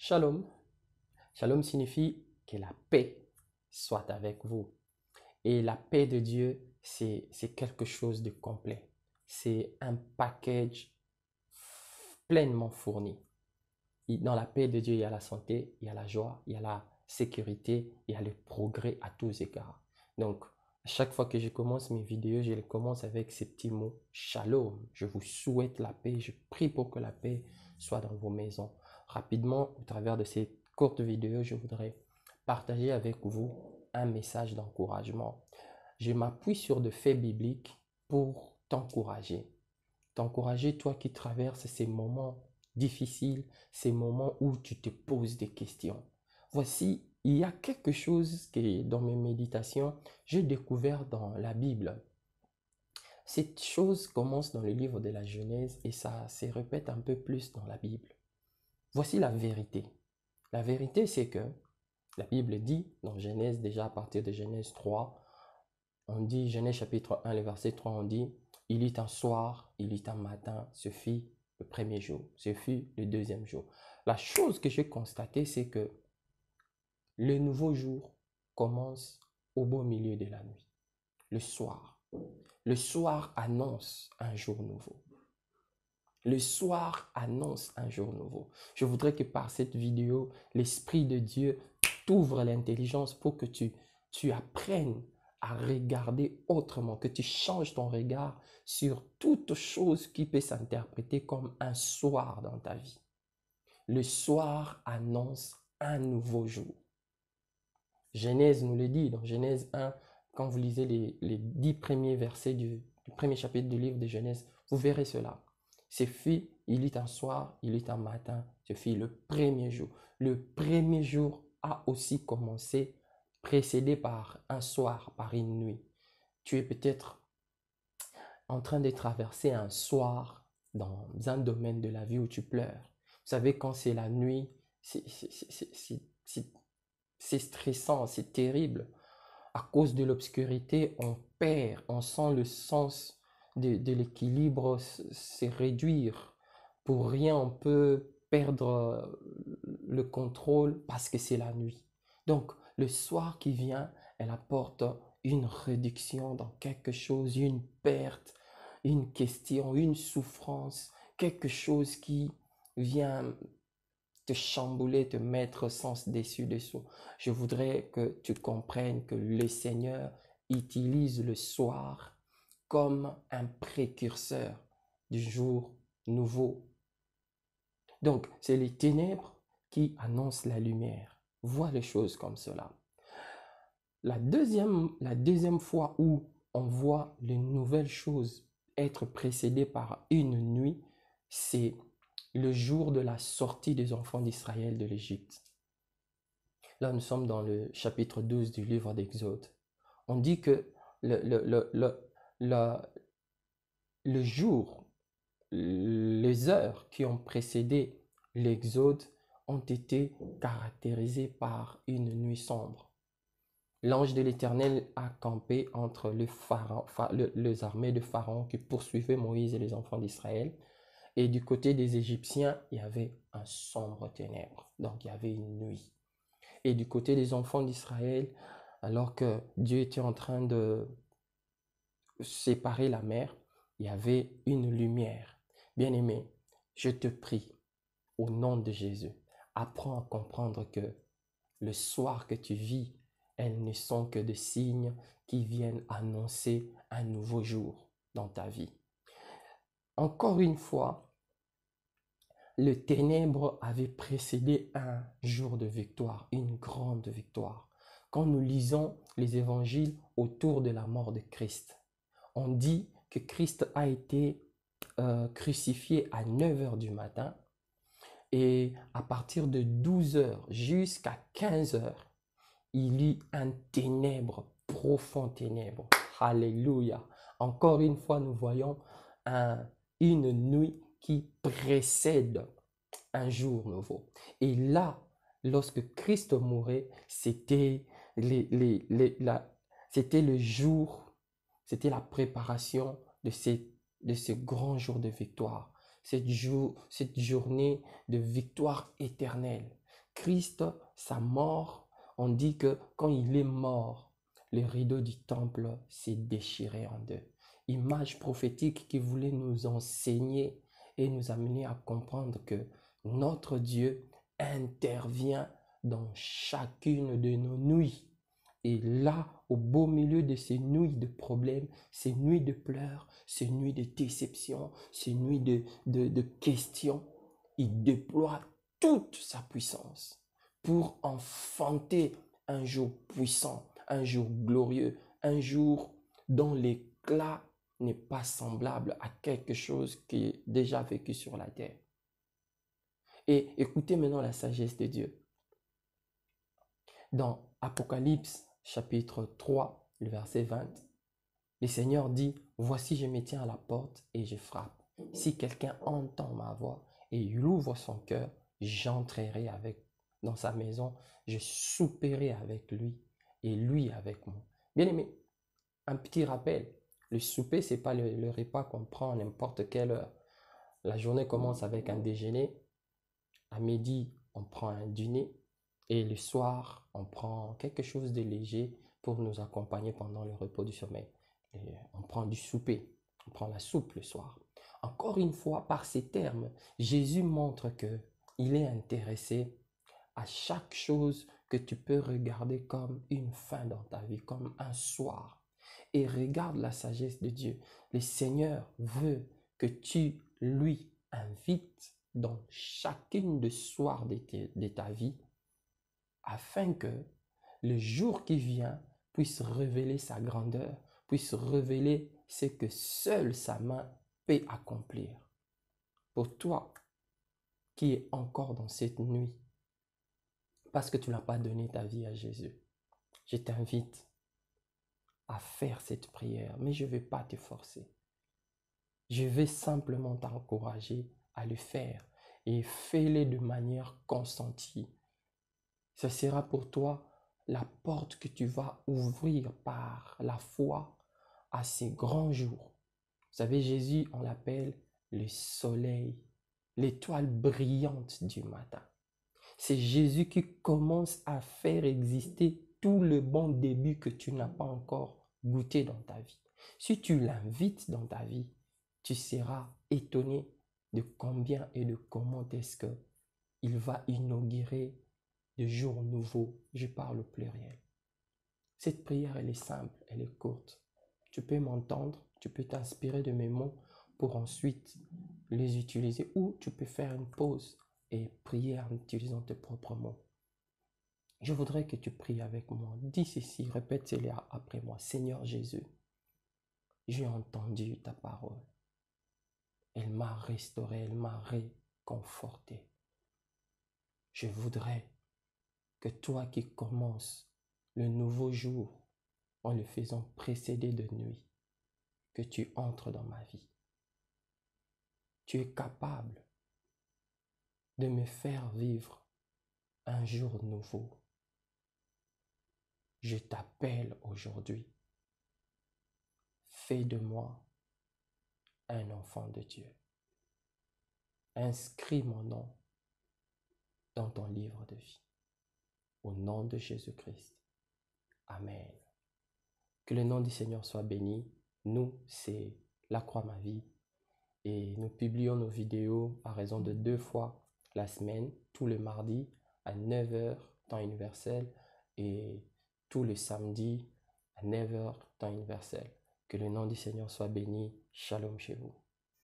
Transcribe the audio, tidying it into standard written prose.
Shalom. Shalom signifie que la paix soit avec vous. Et la paix de Dieu, c'est quelque chose de complet. C'est un package pleinement fourni. Dans la paix de Dieu, il y a la santé, il y a la joie, il y a la sécurité, il y a le progrès à tous égards. Donc, à chaque fois que je commence mes vidéos, je les commence avec ces petits mots. Shalom. Je vous souhaite la paix. Je prie pour que la paix soit dans vos maisons. Rapidement, au travers de ces courtes vidéos, je voudrais partager avec vous un message d'encouragement. Je m'appuie sur des faits bibliques pour t'encourager. T'encourager, toi qui traverses ces moments difficiles, ces moments où tu te poses des questions. Voici, il y a quelque chose que dans mes méditations, j'ai découvert dans la Bible. Cette chose commence dans le livre de la Genèse et ça se répète un peu plus dans la Bible. Voici la vérité. La vérité, c'est que la Bible dit, dans Genèse, déjà à partir de Genèse 3, on dit, Genèse chapitre 1, le verset 3, on dit, il eut un soir, il eut un matin, ce fut le premier jour, ce fut le deuxième jour. La chose que j'ai constatée, c'est que le nouveau jour commence au beau milieu de la nuit, le soir. Le soir annonce un jour nouveau. Le soir annonce un jour nouveau. Je voudrais que par cette vidéo, l'Esprit de Dieu t'ouvre l'intelligence pour que tu apprennes à regarder autrement, que tu changes ton regard sur toute chose qui peut s'interpréter comme un soir dans ta vie. Le soir annonce un nouveau jour. Genèse nous le dit, dans Genèse 1, quand vous lisez les 10 premiers versets du premier chapitre du livre de Genèse, vous verrez cela. Ce fut, il eut un soir, il eut un matin, ce fut le premier jour. Le premier jour a aussi commencé, précédé par un soir, par une nuit. Tu es peut-être en train de traverser un soir dans un domaine de la vie où tu pleures. Vous savez, quand c'est la nuit, c'est stressant, c'est terrible. À cause de l'obscurité, on perd, on sent le sens de l'équilibre se réduire. Pour rien, on peut perdre le contrôle parce que c'est la nuit. Donc, le soir qui vient, elle apporte une réduction dans quelque chose, une perte, une question, une souffrance, quelque chose qui vient te chambouler, te mettre sens dessus-dessous. Je voudrais que tu comprennes que le Seigneur utilise le soir comme un précurseur du jour nouveau. Donc, c'est les ténèbres qui annoncent la lumière. Vois les choses comme cela. La deuxième fois où on voit les nouvelles choses être précédées par une nuit, c'est le jour de la sortie des enfants d'Israël de l'Égypte. Là, nous sommes dans le chapitre 12 du livre d'Exode. On dit que le jour, les heures qui ont précédé l'Exode ont été caractérisées par une nuit sombre. L'ange de l'Éternel a campé entre les armées de Pharaon qui poursuivaient Moïse et les enfants d'Israël. Et du côté des Égyptiens, il y avait un sombre ténèbre. Donc, il y avait une nuit. Et du côté des enfants d'Israël, alors que Dieu était en train de séparer la mer, il y avait une lumière. Bien-aimé, je te prie, au nom de Jésus, apprends à comprendre que le soir que tu vis, elles ne sont que des signes qui viennent annoncer un nouveau jour dans ta vie. Encore une fois, le ténèbre avait précédé un jour de victoire, une grande victoire. Quand nous lisons les évangiles autour de la mort de Christ, on dit que Christ a été crucifié à 9 heures du matin et à partir de 12 heures jusqu'à 15 heures, il y eut un ténèbre, profond ténèbre. Alléluia. Encore une fois, nous voyons une nuit qui précède un jour nouveau. Et là, lorsque Christ mourait, c'était le jour, c'était la préparation de ce grand jour de victoire, cette journée de victoire éternelle. Christ, sa mort, on dit que quand il est mort, le rideau du temple s'est déchiré en deux. Image prophétique qui voulait nous enseigner et nous amener à comprendre que notre Dieu intervient dans chacune de nos nuits. Et là, au beau milieu de ces nuits de problèmes, ces nuits de pleurs, ces nuits de déception, ces nuits de questions, il déploie toute sa puissance pour enfanter un jour puissant, un jour glorieux, un jour dont l'éclat n'est pas semblable à quelque chose qui est déjà vécu sur la terre. Et écoutez maintenant la sagesse de Dieu. Dans Apocalypse chapitre 3, le verset 20, le Seigneur dit, « Voici, je me tiens à la porte et je frappe. Si quelqu'un entend ma voix et il ouvre son cœur, j'entrerai dans sa maison, je souperai avec lui et lui avec moi. » Bien aimé, un petit rappel, le souper, ce n'est pas le repas qu'on prend à n'importe quelle heure. La journée commence avec un déjeuner, à midi, on prend un dîner, et le soir, on prend quelque chose de léger pour nous accompagner pendant le repos du sommeil. Et on prend du souper, on prend la soupe le soir. Encore une fois, par ces termes, Jésus montre qu'il est intéressé à chaque chose que tu peux regarder comme une fin dans ta vie, comme un soir. Et regarde la sagesse de Dieu. Le Seigneur veut que tu lui invites dans chacune des soirs de ta vie afin que le jour qui vient puisse révéler sa grandeur, puisse révéler ce que seule sa main peut accomplir. Pour toi qui es encore dans cette nuit, parce que tu n'as pas donné ta vie à Jésus, je t'invite à faire cette prière, mais je ne vais pas te forcer. Je vais simplement t'encourager à le faire et fais-le de manière consentie. Ce sera pour toi la porte que tu vas ouvrir par la foi à ces grands jours. Vous savez, Jésus, on l'appelle le soleil, l'étoile brillante du matin. C'est Jésus qui commence à faire exister tout le bon début que tu n'as pas encore goûté dans ta vie. Si tu l'invites dans ta vie, tu seras étonné de combien et de comment est-ce qu'il va inaugurer de jours nouveaux. Je parle au pluriel. Cette prière, elle est simple, elle est courte. Tu peux m'entendre, tu peux t'inspirer de mes mots pour ensuite les utiliser ou tu peux faire une pause et prier en utilisant tes propres mots. Je voudrais que tu pries avec moi. Dis ceci, répète-le après moi. Seigneur Jésus, j'ai entendu ta parole. Elle m'a restauré, elle m'a réconforté. Je voudrais que toi qui commences le nouveau jour en le faisant précéder de nuit, que tu entres dans ma vie. Tu es capable de me faire vivre un jour nouveau. Je t'appelle aujourd'hui. Fais de moi un enfant de Dieu. Inscris mon nom dans ton livre de vie. Au nom de Jésus-Christ. Amen. Que le nom du Seigneur soit béni. Nous, c'est La Croix Ma Vie. Et nous publions nos vidéos à raison de 2 fois la semaine, tous les mardis à 9 h temps universel et tous les samedis à 9 h temps universel. Que le nom du Seigneur soit béni. Shalom chez vous.